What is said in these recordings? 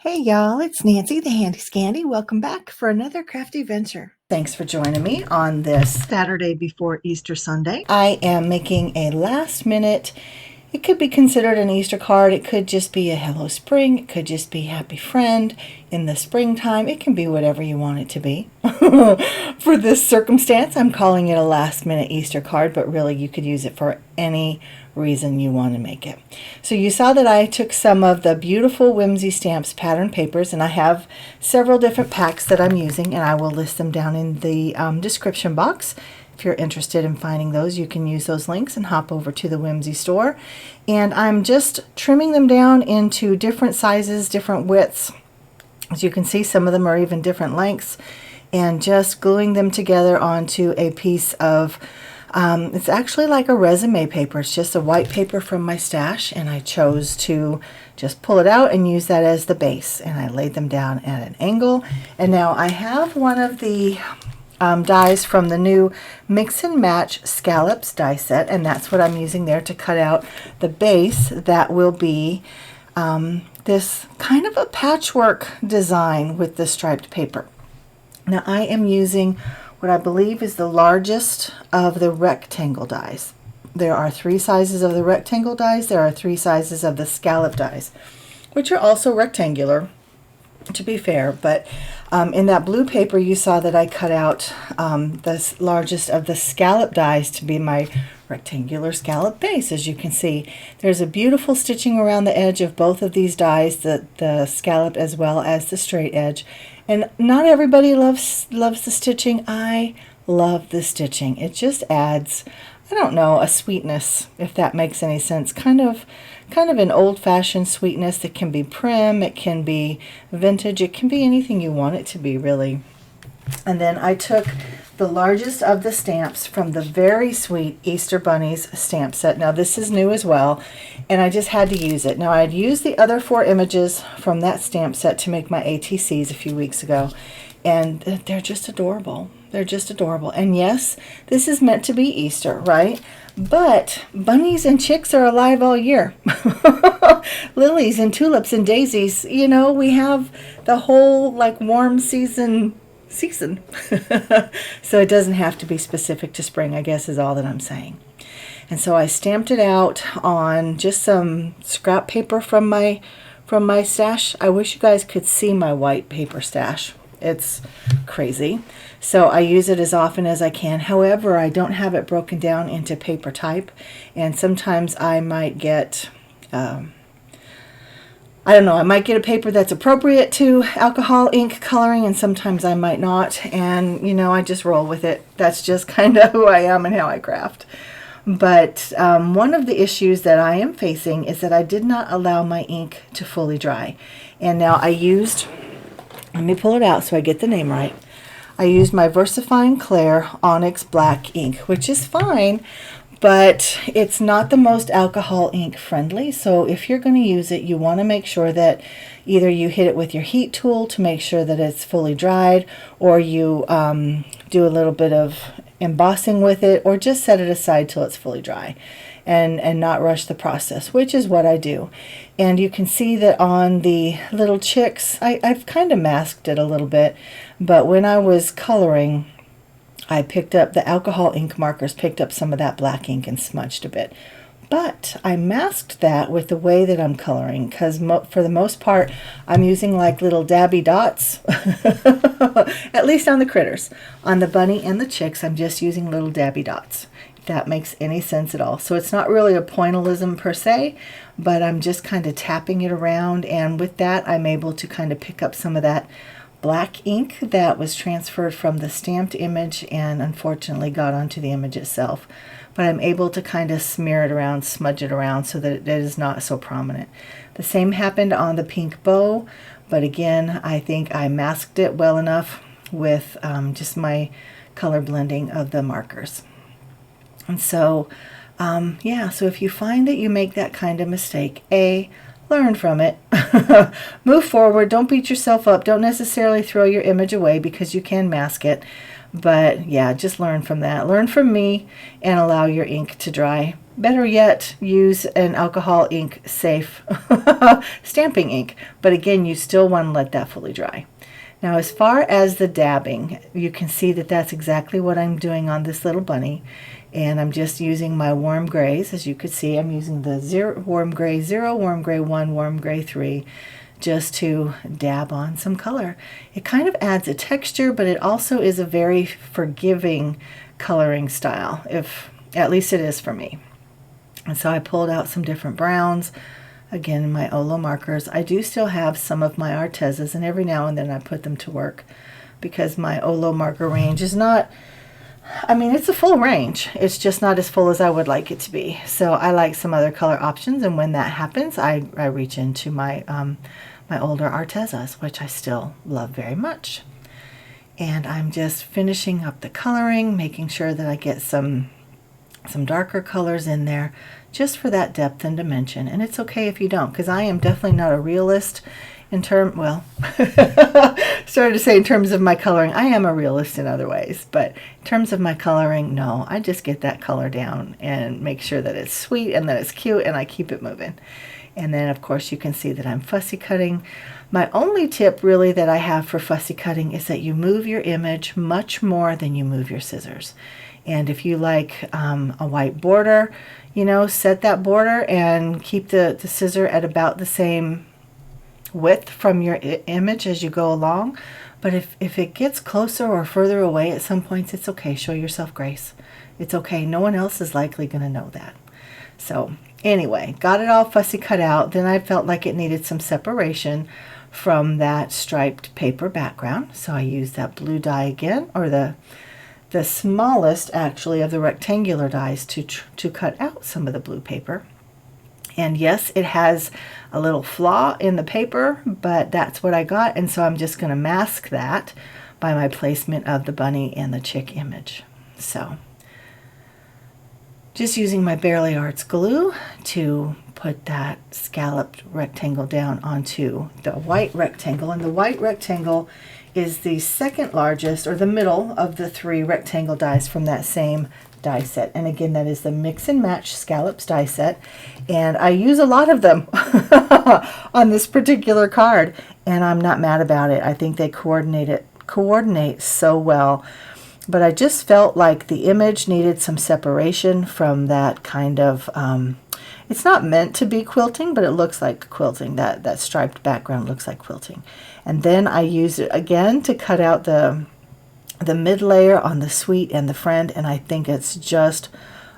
Hey y'all, it's Nancy the Handy Scandy. Welcome back for another crafty venture. Thanks for joining me on this Saturday before Easter Sunday. I am making a last minute, it could be considered an Easter card. It could just be a hello spring. It could just be happy friend in the springtime. It can be whatever you want it to be. For this circumstance, I'm calling it a last minute Easter card, but really you could use it for any reason you want to make it. So you saw that I took some of the beautiful Whimsy Stamps pattern papers, and I have several different packs that I'm using, and I will list them down in the description box. If you're interested in finding those, you can use those links and hop over to the Whimsy store. And I'm just trimming them down into different sizes, different widths. As you can see, some of them are even different lengths, and just gluing them together onto a piece of it's actually like a resume paper. It's just a white paper from my stash, and I chose to just pull it out and use that as the base, and I laid them down at an angle. And now I have one of the dies from the new Mix and Match Scallops die set, and that's what I'm using there to cut out the base that will be this kind of a patchwork design with the striped paper. Now I am using what I believe is the largest of the rectangle dies. There are 3 sizes of the rectangle dies. There are 3 sizes of the scallop dies, which are also rectangular, to be fair. But in that blue paper, you saw that I cut out the largest of the scallop dies to be my rectangular scallop base. As you can see, there's a beautiful stitching around the edge of both of these dies, the scallop as well as the straight edge. And not everybody loves the stitching. I love the stitching. It just adds, I don't know, a sweetness, if that makes any sense. Kind of an old-fashioned sweetness that can be prim, it can be vintage, it can be anything you want it to be, really. And then I took the largest of the stamps from the very sweet Easter Bunnies stamp set. Now this is new as well, and I just had to use it. Now I had used the other 4 images from that stamp set to make my ATCs a few weeks ago, and they're just adorable. They're just adorable. And yes, this is meant to be Easter, right? But bunnies and chicks are alive all year. Lilies and tulips and daisies, you know, we have the whole like warm season. So it doesn't have to be specific to spring, I guess is all that I'm saying. And so I stamped it out on just some scrap paper from my stash. I wish you guys could see my white paper stash. It's crazy. So I use it as often as I can. However, I don't have it broken down into paper type, and sometimes I might get I don't know, I might get a paper that's appropriate to alcohol ink coloring, and sometimes I might not, and you know, I just roll with it. That's just kind of who I am and how I craft. But one of the issues that I am facing is that I did not allow my ink to fully dry. And now I used, let me pull it out so I get the name right. I used my VersaFine Clair Onyx Black ink, which is fine, but it's not the most alcohol ink friendly. So if you're going to use it, you want to make sure that either you hit it with your heat tool to make sure that it's fully dried, or you do a little bit of embossing with it, or just set it aside till it's fully dry and not rush the process, which is what I do. And you can see that on the little chicks, I've kind of masked it a little bit, but when I was coloring, I picked up the alcohol ink markers, picked up some of that black ink and smudged a bit. But I masked that with the way that I'm coloring, because for the most part, I'm using like little dabby dots, at least on the critters. On the bunny and the chicks, I'm just using little dabby dots, if that makes any sense at all. So it's not really a pointillism per se, but I'm just kind of tapping it around, and with that, I'm able to kind of pick up some of that black ink that was transferred from the stamped image and unfortunately got onto the image itself. But I'm able to kind of smear it around, smudge it around so that it is not so prominent. The same happened on the pink bow, but again, I think I masked it well enough with just my color blending of the markers. And so, yeah, so if you find that you make that kind of mistake, learn from it. Move forward. Don't beat yourself up. Don't necessarily throw your image away, because you can mask it. But yeah, just learn from that. Learn from me and allow your ink to dry better yet, use an alcohol ink safe stamping ink. But again, you still want to let that fully dry. Now, as far as the dabbing, you can see that that's exactly what I'm doing on this little bunny. And I'm just using my warm grays. As you could see, I'm using the warm gray 0, warm gray 1, warm gray 3, just to dab on some color. It kind of adds a texture, but it also is a very forgiving coloring style, at least it is for me. And so I pulled out some different browns. Again, my Olo markers. I do still have some of my Artezas, and every now and then I put them to work because my Olo marker range is not, I mean, it's a full range. It's just not as full as I would like it to be. So I like some other color options, and when that happens, I reach into my my older Artezas, which I still love very much. And I'm just finishing up the coloring, making sure that I get some darker colors in there just for that depth and dimension. And it's okay if you don't, because I am definitely not a realist in well, started to say in terms of my coloring. I am a realist in other ways, but in terms of my coloring, no, I just get that color down and make sure that it's sweet and that it's cute, and I keep it moving. And then of course you can see that I'm fussy cutting. My only tip really that I have for fussy cutting is that you move your image much more than you move your scissors. And if you like a white border, you know, set that border and keep the scissor at about the same width from your image as you go along. But if it gets closer or further away at some points, it's okay. Show yourself grace. It's okay. No one else is likely going to know that. So anyway, got it all fussy cut out. Then I felt like it needed some separation from that striped paper background. So I used that blue die again, or the smallest actually of the rectangular dies to cut out some of the blue paper. And yes, it has a little flaw in the paper, but that's what I got, and so I'm just going to mask that by my placement of the bunny and the chick image. So just using my Barely Arts glue to put that scalloped rectangle down onto the white rectangle, and the white rectangle is the second largest, or the middle, of the 3 rectangle dies from that same die set. And again, that is the Mix and Match Scallops die set, and I use a lot of them on this particular card, and I'm not mad about it. I think they coordinate so well. But I just felt like the image needed some separation from that kind of it's not meant to be quilting, but it looks like quilting. That striped background looks like quilting. And then I used it again to cut out the mid layer on the sweet and the friend, and I think it's just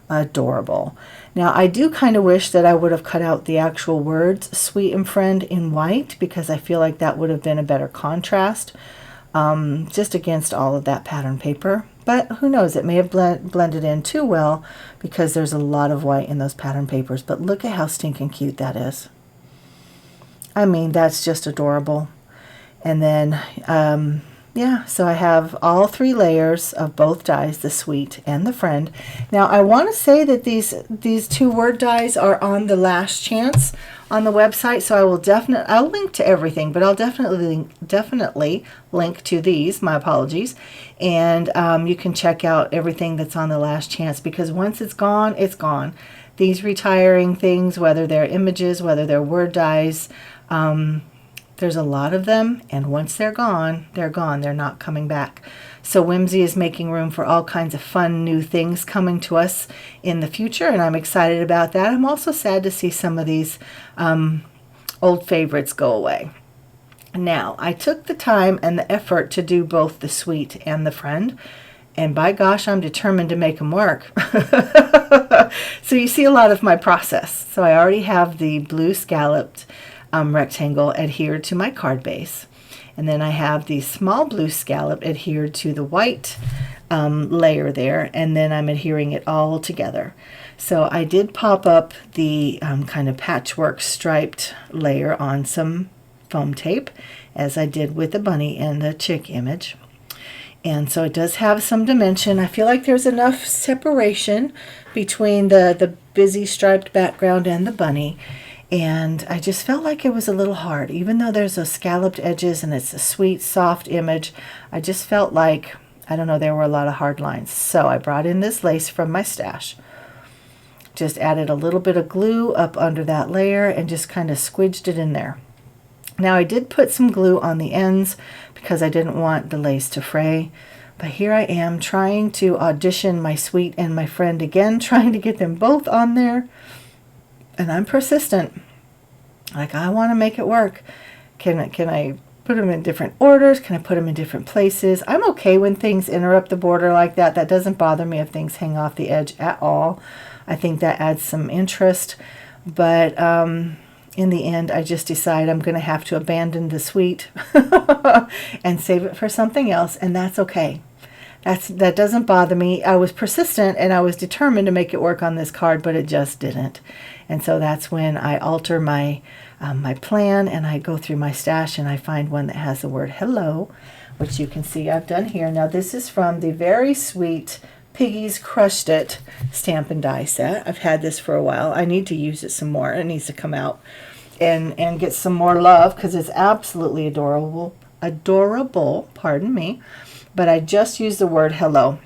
adorable. Now I do kind of wish that I would have cut out the actual words sweet and friend in white, because I feel like that would have been a better contrast just against all of that pattern paper. But who knows, it may have blended in too well because there's a lot of white in those pattern papers. But look at how stinking cute that is. I mean, that's just adorable. And then yeah, so I have all 3 layers of both dies, the sweet and the friend. Now I want to say that these 2 word dies are on the last chance on the website, so I'll link to everything, but I'll definitely link to these. My apologies. And you can check out everything that's on the last chance, because once it's gone, it's gone. These retiring things, whether they're images, whether they're word dies, there's a lot of them, and once they're gone, they're gone. They're not coming back. So Whimsy is making room for all kinds of fun new things coming to us in the future, and I'm excited about that. I'm also sad to see some of these old favorites go away. Now, I took the time and the effort to do both the sweet and the friend, and by gosh, I'm determined to make them work. So you see a lot of my process. So I already have the blue scalloped rectangle adhered to my card base, and then I have the small blue scallop adhered to the white layer there, and then I'm adhering it all together. So I did pop up the kind of patchwork striped layer on some foam tape, as I did with the bunny and the chick image. And so it does have some dimension. I feel like there's enough separation between the busy striped background and the bunny. And I just felt like it was a little hard. Even though there's those scalloped edges and it's a sweet, soft image, I just felt like, I don't know, there were a lot of hard lines. So I brought in this lace from my stash just added a little bit of glue up under that layer and just kind of squidged it in there. Now I did put some glue on the ends because I didn't want the lace to fray. But here I am trying to audition my sweet and my friend again, trying to get them both on there. And I'm persistent. Like, I want to make it work. Can I put them in different orders? Can I put them in different places? I'm okay when things interrupt the border like that. That doesn't bother me if things hang off the edge at all. I think that adds some interest. But in the end, I just decide I'm going to have to abandon the sweet and save it for something else, and that's okay. That doesn't bother me. I was persistent and I was determined to make it work on this card, but it just didn't. And so that's when I alter my my plan, and I go through my stash and I find one that has the word hello, which you can see I've done here. Now this is from the very sweet Piggies Crushed It stamp and die set. I've had this for a while. I need to use it some more. It needs to come out and get some more love because it's absolutely adorable. Adorable, pardon me. But I just used the word hello,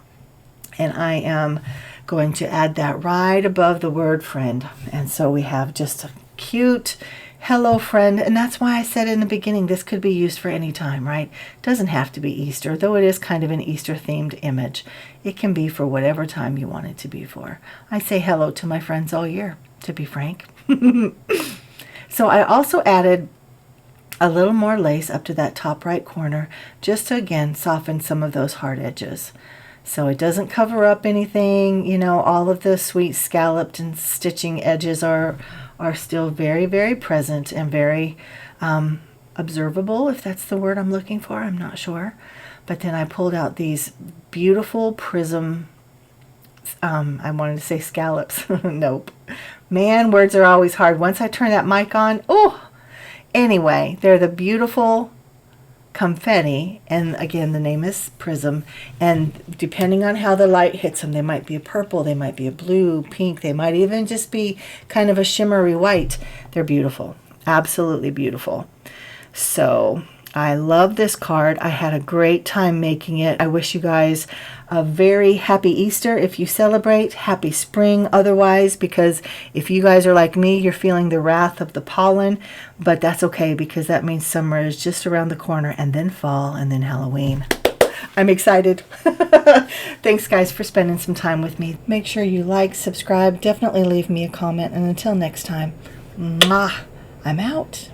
and I am going to add that right above the word friend. And so we have just a cute hello friend, and that's why I said in the beginning this could be used for any time, right? It doesn't have to be Easter, though it is kind of an Easter themed image. It can be for whatever time you want it to be for. I say hello to my friends all year, to be frank. So I also added a little more lace up to that top right corner, just to again soften some of those hard edges. So it doesn't cover up anything, you know, all of the sweet scalloped and stitching edges are still very, very present and very observable, if that's the word I'm looking for. I'm not sure. But then I pulled out these beautiful prism, I wanted to say scallops. Nope. Man, words are always hard. Once I turn that mic on, oh! Anyway, they're the beautiful confetti, and again the name is prism, and depending on how the light hits them, they might be a purple, they might be a blue, pink, they might even just be kind of a shimmery white. They're beautiful, absolutely beautiful. So I love this card. I had a great time making it. I wish you guys a very happy Easter if you celebrate, happy spring otherwise, because if you guys are like me, you're feeling the wrath of the pollen, but that's okay because that means summer is just around the corner, and then fall, and then Halloween. I'm excited. Thanks guys for spending some time with me. Make sure you like, subscribe, definitely leave me a comment, and until next time, mwah, I'm out.